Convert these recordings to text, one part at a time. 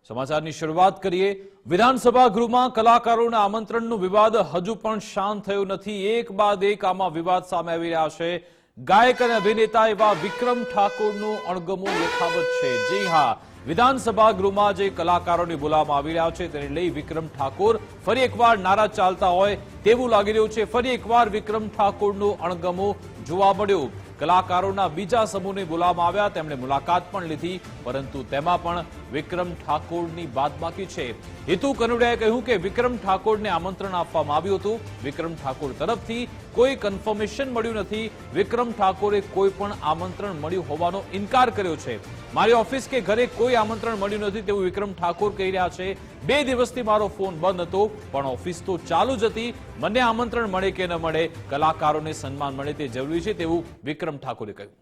સમાચારની શરૂઆત કરીએ। વિધાનસભા ગૃહમાં કલાકારોના આમંત્રણનું વિવાદ હજુ પણ શાંત થયો નથી। એક બાદ એક આમાં વિવાદ સામે આવી રહ્યા છે। ગાયક અને અભિનેતા એવા વિક્રમ ઠાકોરનું અણગમો યથાવત છે। જી હા, વિધાનસભા ગૃહમાં જે કલાકારોને બોલાવવામાં આવી રહ્યા છે તેને લઈ વિક્રમ ઠાકોર ફરી એકવાર નારાજ ચાલતા હોય તેવું લાગી રહ્યું છે। ફરી એકવાર વિક્રમ ઠાકોરનો અણગમો જોવા મળ્યો। કલાકારોના બીજા સમૂહને બોલાવવામાં આવ્યા, તેમણે મુલાકાત પણ લીધી, પરંતુ તેમાં પણ વિક્રમ ઠાકોરની બાદબાકી છે। હિતુ કનોડિયાએ કહ્યું કે વિક્રમ ઠાકોરને આમંત્રણ આપવામાં આવ્યું હતું। વિક્રમ ઠાકોર તરફથી કોઈ કન્ફર્મેશન મળ્યું નથી। વિક્રમ ઠાકોરે કોઈ પણ આમંત્રણ મળ્યું હોવાનો ઇનકાર કર્યો છે। મારી ઓફિસ કે ઘરે કોઈ આમંત્રણ મળ્યું નથી તેવું વિક્રમ ઠાકોર કહી રહ્યા છે। 2 દિવસથી મારો ફોન બંધ હતો, પણ ઓફિસ તો ચાલુ જ હતી। મને આમંત્રણ મળે કે ન મળે, કલાકારોને સન્માન મળે તે જરૂરી છે તેવું વિક્રમ ઠાકોરે કહ્યું।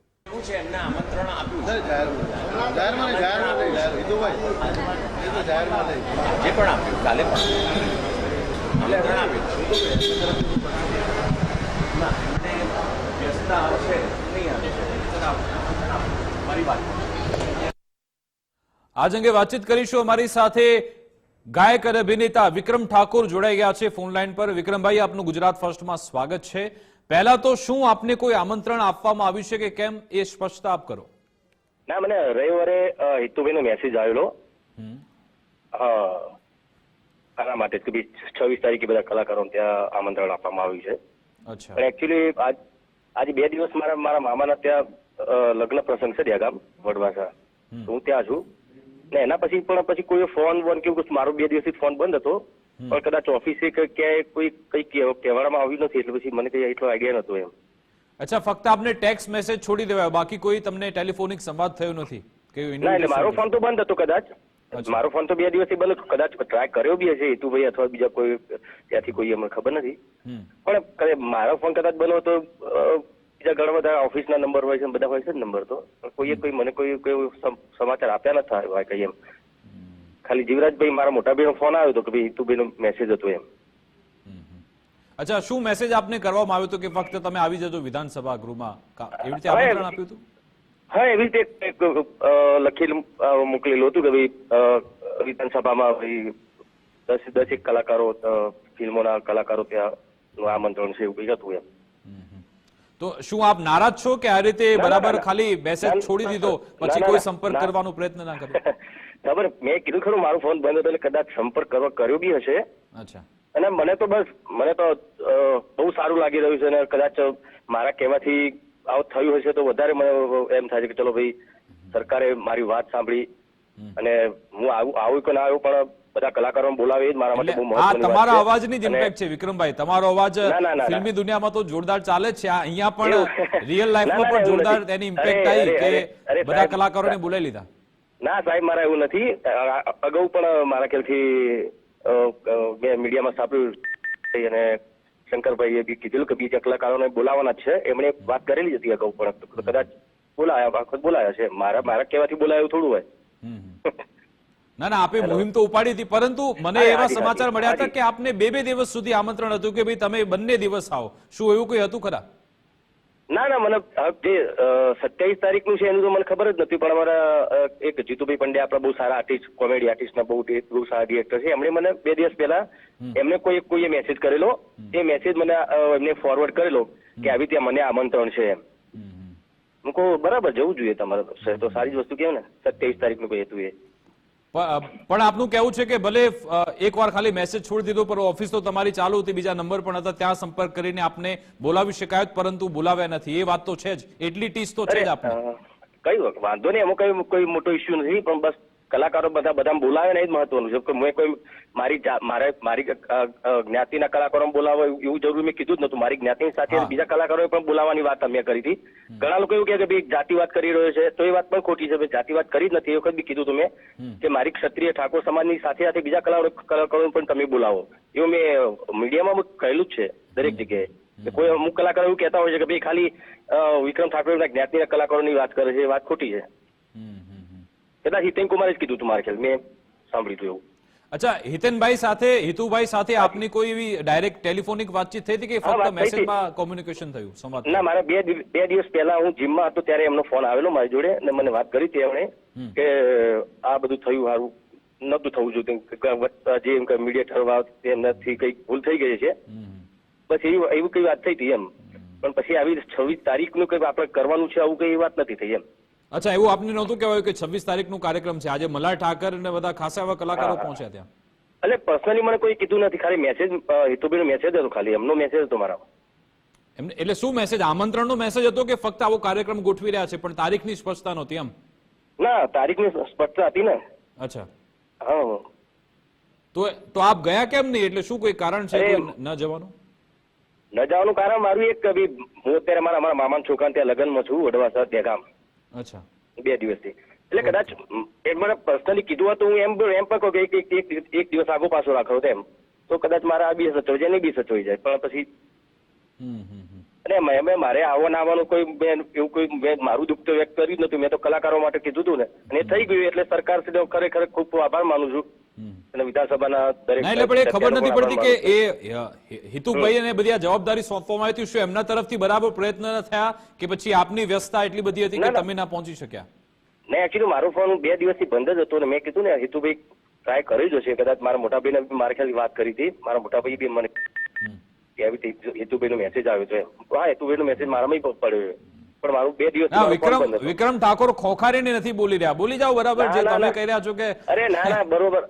આજ અંગે વાતચીત કરીશું। અમારી સાથે ગાયક અને અભિનેતા વિક્રમ ઠાકોર જોડાઈ ગયા છે ફોન લાઈન પર। વિક્રમભાઈ, આપનું ગુજરાત ફર્સ્ટમાં સ્વાગત છે। પહેલા તો શું આપને કોઈ આમંત્રણ આપવામાં આવ્યું છે કે કેમ, એ સ્પષ્ટતા આપ કરો। ના, મને રવિવારે હિતુભાઈનો મેસેજ આવેલો આના માટે કે 26 તારીખે બધા કલાકારોને ત્યાં આમંત્રણ આપવામાં આવ્યું છે। અચ્છા, પણ એકચ્યુઅલી આજે 2 દિવસ મારા મામાના ત્યાં લગ્ન પ્રસંગ છે દયાગામ વડવાસા, હું ત્યાં છું ને એના પછી કોઈ ફોન કે મારો 2 દિવસથી ફોન બંધ હતો, પણ કદાચ ઓફિસે ક્યાંય કોઈ કઈ કહેવામાં આવ્યું નથી, એટલે પછી મને કઈ એટલો આઈડિયા નતો એમ। અચ્છા, ફક્ત આપને ટેક્સ્ટ મેસેજ છોડી દેવાયો, બાકી કોઈ તમને ટેલિફોનિક સંવાદ થયો નથી? ના, એટલે મારો ફોન તો બંધ હતો, કદાચ મારો ફોન તો 2 દિવસથી બંધ હતો, કદાચ ટ્રાય કર્યો બી હશે હિતુભાઈ અથવા બીજા કોઈ ત્યાંથી કોઈ અમને ખબર નથી, પણ મારો ફોન કદાચ બંધ હતો। બીજા ઘણા બધા ઓફિસના નંબર હોય છે, બધા હોય છે નંબર, તો કોઈએ મને કોઈ સમાચાર આપ્યા નથી હોય કઈ એમ। ખાલી જીવરાજભાઈ મારા મોટા ભાઈનો ફોન આવ્યો હતો કે ભાઈ હિતુભાઈનો મેસેજ હતો એમ। અચ્છા, શું મેસેજ આપને કરવામાં આવ્યો હતો કે ફક્ત તમે આવી જજો વિધાનસભા ગૃહમાં, એવી રીતે આમંત્રણ આપ્યું હતું? હા, એવી રીતે લખેલું મોકલેલું હતું કે ભાઈ વિધાનસભામાં ભાઈ 10 કલાકારો, ફિલ્મોના કલાકારો ત્યાં આમંત્રણ છે, એવું કંઈ હતું એમ। તો શું આપ નારાજ છો કે આ રીતે બરાબર ખાલી મેસેજ છોડી દીધો પછી કોઈ સંપર્ક કરવાનો પ્રયત્ન ના કર્યો? ખબર, મેં કીધું ખરું મારું ફોન બંધ હતો એટલે કદાચ સંપર્ક કર્યો બી હશે। અચ્છા, અને મને તો બહુ સારું લાગી રહ્યું છે, અને કદાચ મારા કહેવાથી આવું થયું હશે તો વધારે મને એમ થાય છે કે ચલો ભાઈ, સરકારે મારી વાત સાંભળી અને હું આવું કે ના આવ્યું, પણ બધા કલાકારો બોલાવે એ જ મારા માટે બહુ મહત્વની વાત છે। તમારા અવાજની જ ઇમ્પેક્ટ છે વિક્રમભાઈ, તમારો અવાજ ફિલ્મી દુનિયામાં તો જોરદાર ચાલે છે, અહીંયા પણ રિયલ લાઈફમાં પણ જોરદાર એની ઇમ્પેક્ટ આવી કે બધા કલાકારોને બોલાવી લીધા। ના સાહેબ, મારા એવું નથી, અગાઉ પણ મારા ખ્યાલથી મેં મીડિયામાં સાંભળ્યું અને શંકરભાઈએ બી કીધેલું કે બીજા કલાકારોને બોલાવવાના જ છે, એમણે વાત કરેલી હતી અગાઉ, પણ કદાચ બોલાયા છે, મારા કહેવાથી બોલાયું થોડું હોય। ના ના, આપે મુહિમ તો ઉપાડી હતી, પરંતુ મને એવા સમાચાર મળ્યા હતા કે આપને 2 દિવસ સુધી આમંત્રણ હતું કે ભાઈ તમે બંને દિવસ આવો, શું એવું કોઈ હતું ખરા? ના ના, મને જે 27 તારીખનું છે એનું તો મને ખબર જ નથી, પણ અમારા એક જીતુભાઈ પંડ્યા, આપણા બહુ સારા આર્ટિસ્ટ, કોમેડી આર્ટિસ્ટના બહુ સારા ડિરેક્ટર છે, એમણે મને 2 દિવસ પહેલા એમને કોઈએ મેસેજ કરેલો, એ મેસેજ મને એમને ફોરવર્ડ કરેલો કે આવી ત્યાં મને આમંત્રણ છે એમ। હું કહું બરાબર, જવું જોઈએ તમારે, તો સારી જ વસ્તુ કહેવાય ને। 27 તારીખનું કોઈ હતું એ પણ આપનું કહેવું છે કે ભલે એકવાર ખાલી મેસેજ છોડી દીધો, પણ ઓફિસ તો તમારી ચાલુ હતી, બીજા નંબર પણ હતા, ત્યાં સંપર્ક કરીને આપને બોલાવી શકાય, પરંતુ બોલાવ્યા નથી, એ વાત તો છે જ, એટલી ટીસ તો છે જ આપને। કઈ વાંધો નહીં, એમાં કોઈ મોટો ઇસ્યુ નથી, પણ બસ કલાકારો બધા બોલાવે ને એ જ મહત્વનું છે। મેં કોઈ મારી જ્ઞાતિના કલાકારો બોલાવો એવું જરૂર મેં કીધું જ નતું। મારી જ્ઞાતિની સાથે બીજા કલાકારોએ પણ બોલાવવાની વાત મેં કરી હતી। ઘણા લોકો એવું કહે કે ભાઈ જાતિવાદ કરી રહ્યો છે, તો એ વાત પણ ખોટી છે, જાતિવાદ કરી જ નથી। એ વખત બી કીધું તમે કે મારી ક્ષત્રિય ઠાકોર સમાજની સાથે સાથે બીજા કલાકારો પણ તમે બોલાવો, એવું મેં મીડિયામાં કહેલું જ છે દરેક જગ્યાએ। કોઈ અમુક કલાકારો એવું કહેતા હોય છે કે ભાઈ ખાલી વિક્રમ ઠાકોરના જ્ઞાતિના કલાકારોની વાત કરે છે, એ વાત ખોટી છે। કદાચ હિતેન કુમારે જ કીધું હતું મારા ખ્યાલ, મેં સાંભળ્યું હતું એવું। અચ્છા, હિતેનભાઈ સાથે, હિતુભાઈ સાથે આપની કોઈ એવી ડાયરેક્ટ ટેલિફોનિક વાતચીત થઈ હતી કે ફક્ત મેસેજમાં કોમ્યુનિકેશન થયું, સંવાદ? ના, મારા 2 દિવસ પહેલા હું જીમમાં હતો ત્યારે એમનો ફોન આવેલો મારી જોડે, અને મને વાત કરી હતી એમણે કે આ બધું થયું સારું, નતું થવું જોઈએ, જે મીડિયેટર એમનાથી કઈ ભૂલ થઈ ગઈ છે, બસ એવું કઈ વાત થઈ હતી એમ. પણ પછી આવી 26 તારીખનું કઈ આપણે કરવાનું છે આવું કઈ વાત નથી થઈ એમ. અચ્છા, એવું આપને નહોતું કહેવાયું કે 26 તારીખનો કાર્યક્રમ છે? આજે મલ્હાર ઠાકર અને બધા ખાસા એવા કલાકારો પહોંચ્યા ત્યાં. એટલે પર્સનલી મને કોઈ કીધું નથી, ખાલી મેસેજ, હિતુભાઈનો મેસેજ હતો, ખાલી એમનો મેસેજ હતો મારામાં. એમને એટલે શું મેસેજ, આમંત્રણનો મેસેજ હતો કે ફક્ત આવો કાર્યક્રમ ગોઠવી રહ્યા છે પણ તારીખની સ્પષ્ટતા નહોતી એમ? ના, તારીખની સ્પષ્ટતા હતી ને. અચ્છા, હા. તો આપ ગયા કેમ નહીં? એટલે શું કોઈ કારણ છે ન જવાનું? ન જવાનું કારણ મારું એક કે હું અત્યારે મારા મામાના છોકરાને ત્યાં લગ્નમાં છું, વડવાસર ત્યાં ગામ. અચ્છા. 2 દિવસથી. એટલે કદાચ એ મને પર્સનલી કીધું હતું, હું એમ પણ કહું કે એક દિવસ આગો પાછો રાખો તેમ, તો કદાચ મારા આ બી સચવાઈ જાય, નહીં બી સચવાઈ જાય. પણ પછી અને મારે આવવાનું કોઈ એવું કોઈ મારું દુઃખ તો વ્યક્ત કર્યું જ નતું. મેં તો કલાકારો માટે કીધું હતું ને, અને થઈ ગયું. એટલે સરકાર શ્રીનો ખરેખર ખૂબ આભાર માનું છું. અને વિધાનસભાના દરેક એટલે ખબર નથી પડતી કે એ હિતુભાઈ અને બધી આ જવાબદારી સોંપવામાં આવી હતી, શું એમના તરફથી બરાબર પ્રયત્ન ન થયા કે પછી આપની વ્યસ્તતા એટલી બધી હતી કે તમે ના પહોંચી શક્યા? નહીં, એકચ્યુઅલી મારો ફોન 2 દિવસથી બંધ જ હતો. અને મેં કીધું ને, હિતુભાઈ ટ્રાય કરી જ હશે. કદાચ મારા મોટા ભાઈને મારા ખ્યાલથી વાત કરી હતી. મારા મોટા ભાઈ બી મને હિતુભાઈનો મેસેજ આવ્યો છે. હા, હિતુભાઈનો મેસેજ મારામાં પડ્યો, પણ મારું 2 દિવસ વિક્રમ ઠાકોર ખોખારીને નથી બોલી રહ્યા. બોલી જાઓ બરાબર જે તમે કહી રહ્યા છો કે. અરે ના, બરોબર.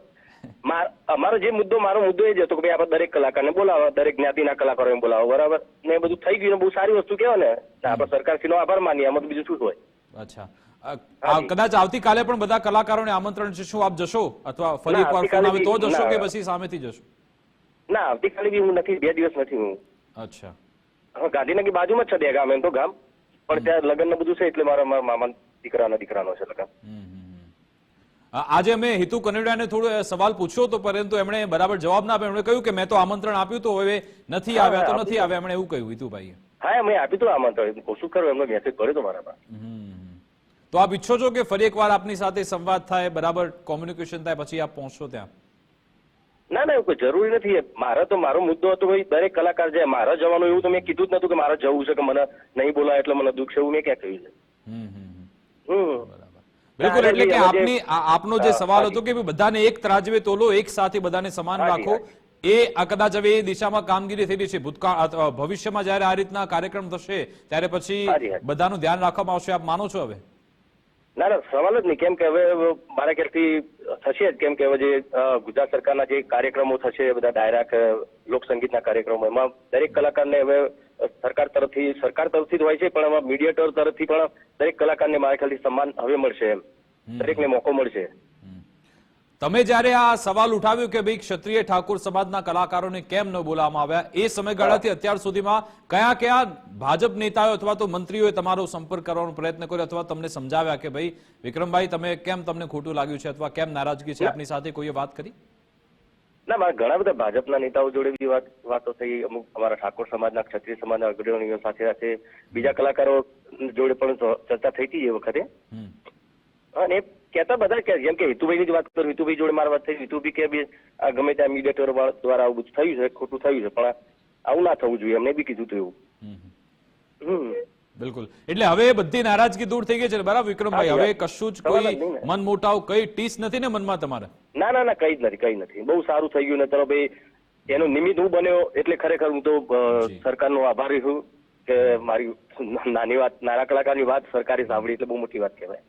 મારો મુદ્દો એ જ હતો કે ભાઈ આપણે દરેક કલાકારને બોલાવો, દરેક જ્ઞાતિના કલાકારોને બોલાવો, બરાબર. ને એ બધું થઈ ગયું, બહુ સારી વસ્તુ કહેવાય ને. આપણે સરકારશ્રીનો આભાર માનીએ, આમાં તો બીજું શું હોય. અચ્છા, કદાચ આવતીકાલે પણ બધા કલાકારોને આમંત્રણ છે, શું આપ જશો અથવા ફરી એકવાર ફોન આવે તો જશો કે પછી સામેથી જશો? ના, આવતીકાલે બી હું નથી, 2 દિવસ નથી હું. અચ્છા. હા, ગાંધીનગર બાજુમાં જ છે ગામ, એમ તો ગામ, પણ ત્યાં લગ્ન ને બધું છે, એટલે મારા મામા દીકરાનો છે લગ્ન. આજે અમે હિતુ કનેડાને થોડો સવાલ પૂછ્યો હતો, પરંતુ એમણે બરાબર જવાબ ના આપ્યો. એમણે કહ્યું કે મેં તો આમંત્રણ આપ્યું તો હવે નથી આવ્યા તો નથી આવ્યા, એમણે એવું કહ્યું હિતુભાઈએ. હા, મેં આપ્યું તો આમંત્રણ, કોશિશ કરો, એમનો મેસેજ કર્યો તો મારા પાસે. તો આપ ઈચ્છો છો કે ફરી એકવાર આપની સાથે સંવાદ થાય, બરાબર કોમ્યુનિકેશન થાય, પછી આપ પહોંચશો ત્યાં? ના, એવું કોઈ જરૂરી નથી. મારો મુદ્દો હતો ભાઈ, દરેક કલાકાર જાય, મારે જવાનું એવું તો મેં કીધું જ નતું કે મારે જવું છે, કે મને નહીં બોલાય એટલે મને દુઃખ છે, એવું મેં ક્યાં કહ્યું છે. બિલકુલ, એટલે કે આપનો જે સવાલ હતો કે બધાને એક ત્રાજવે તોલો, એક સાથે બધાને સમાન રાખો, એ કદાચ હવે એ દિશામાં કામગીરી થઈ રહી છે. ભૂતકાળ ભવિષ્યમાં જયારે આ રીતના કાર્યક્રમ થશે ત્યારે પછી બધાનું ધ્યાન રાખવામાં આવશે, આપ માનો છો? હવે ના, સવાલ જ નહીં. કેમ કે હવે મારા ખ્યાલથી થશે જ. કેમ કે હવે જે ગુજરાત સરકારના જે કાર્યક્રમો થશે, બધા ડાયરા લોકસંગીતના કાર્યક્રમો, એમાં દરેક કલાકારને હવે સરકાર તરફથી જ હોય છે, પણ એમાં મીડિયેટર તરફથી પણ દરેક કલાકારને મારા ખ્યાલથી સન્માન હવે મળશે, એમ દરેકને મોકો મળશે. તમે જયારે આ સવાલ ઉઠાવ્યો કે ભાઈ ક્ષત્રિય ઠાકોર સમાજના કલાકારોને કેમ ન બોલાવવામાં આવ્યા, એ સમયગાળાથી અત્યાર સુધીમાં કયા ભાજપ નેતાઓ અથવા તો મંત્રીઓએ તમારો સંપર્ક કરવાનો પ્રયત્ન કર્યો અથવા તમને સમજાવ્યા કે ભાઈ વિક્રમભાઈ તમને ખોટું લાગ્યું છે અથવા કેમ નારાજગી છે, આપની સાથે કોઈએ વાત કરી? ના, મારા ઘણા બધા ભાજપના નેતાઓ જોડે બી વાતો થઈ, અમુક અમારા ઠાકોર સમાજના, ક્ષત્રિય સમાજના અગ્રણીઓ સાથે બીજા કલાકારો જોડે પણ ચર્ચા થઈ હતી એ વખતે. અને કહેતા બધા કે જેમ કે હિતુભાઈની જ વાત કરું, હિતુભાઈ જોડે મારી વાત થઈ, હિતુભાઈ કે ગમે ત્યાં મીડિયેટર દ્વારા આવું બધું થયું છે, ખોટું થયું છે, પણ આવું ના થવું જોઈએ, એમને બી કીધું હતું એવું. બિલકુલ, એટલે હવે બધી નારાજગી દૂર થઈ ગઈ છે બરાબર વિક્રમભાઈ? હવે કશું જ કોઈ મન મોટાવ, કઈ ટીસ નથી ને મનમાં તમારે? ના, કઈ જ નથી. બહુ સારું થઈ ગયું ને. ચલો ભાઈ, એનો નિમિત્ત હું બન્યો એટલે ખરેખર હું તો સરકારનો આભારી છું કે મારી નાના કલાકારની વાત સરકારે સાંભળી, એટલે બહુ મોટી વાત કહેવાય.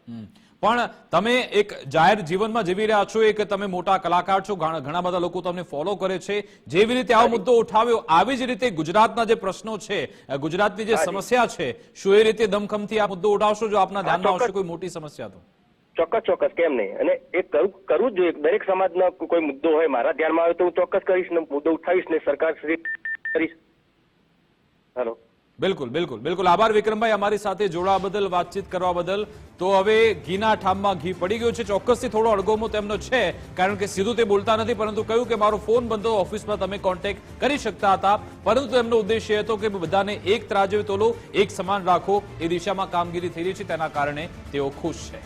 પણ તમે એક જાહેર જીવનમાં જીવી રહ્યા છો, એક તમે મોટા કલાકાર છો, ઘણા બધા લોકો તમને ફોલો કરે છે. જેવી રીતે આવો મુદ્દો ઉઠાવ્યો, આવી જ રીતે ગુજરાતના જે પ્રશ્નો છે, ગુજરાતની જે સમસ્યા છે, શું એ રીતે દમખમથી આ મુદ્દો ઉઠાવશો જો આપના ધ્યાનમાં આવશે કોઈ મોટી સમસ્યા તો? ચોક્કસ, કેમ નહીં. અને એ કરવું જ જોઈએ. દરેક સમાજનો કોઈ મુદ્દો હોય મારા ધ્યાનમાં આવે તો હું ચોક્કસ કરીશ ને, મુદ્દો ઉઠાવીશ ને, સરકાર શ્રી કરીશ. હેલો. બિલકુલ. આભાર વિક્રમભાઈ, અમારી સાથે જોડાવા બદલ, વાતચીત કરવા બદલ. તો હવે ઘીના ઠામમાં ઘી પડી ગયું છે. ચોક્કસથી થોડો અડગોમો તેમનો છે, કારણ કે સીધું તે બોલતા નથી, પરંતુ કહ્યું કે મારો ફોન બંધ હતો, ઓફિસમાં તમે કોન્ટેક્ટ કરી શકતા હતા, પરંતુ એમનો ઉદ્દેશ્ય હતો કે બધાને એક ત્રાજવે તોલો, એક સમાન રાખો, એ દિશામાં કામગીરી થઈ રહી છે, તેના કારણે તેઓ ખુશ છે.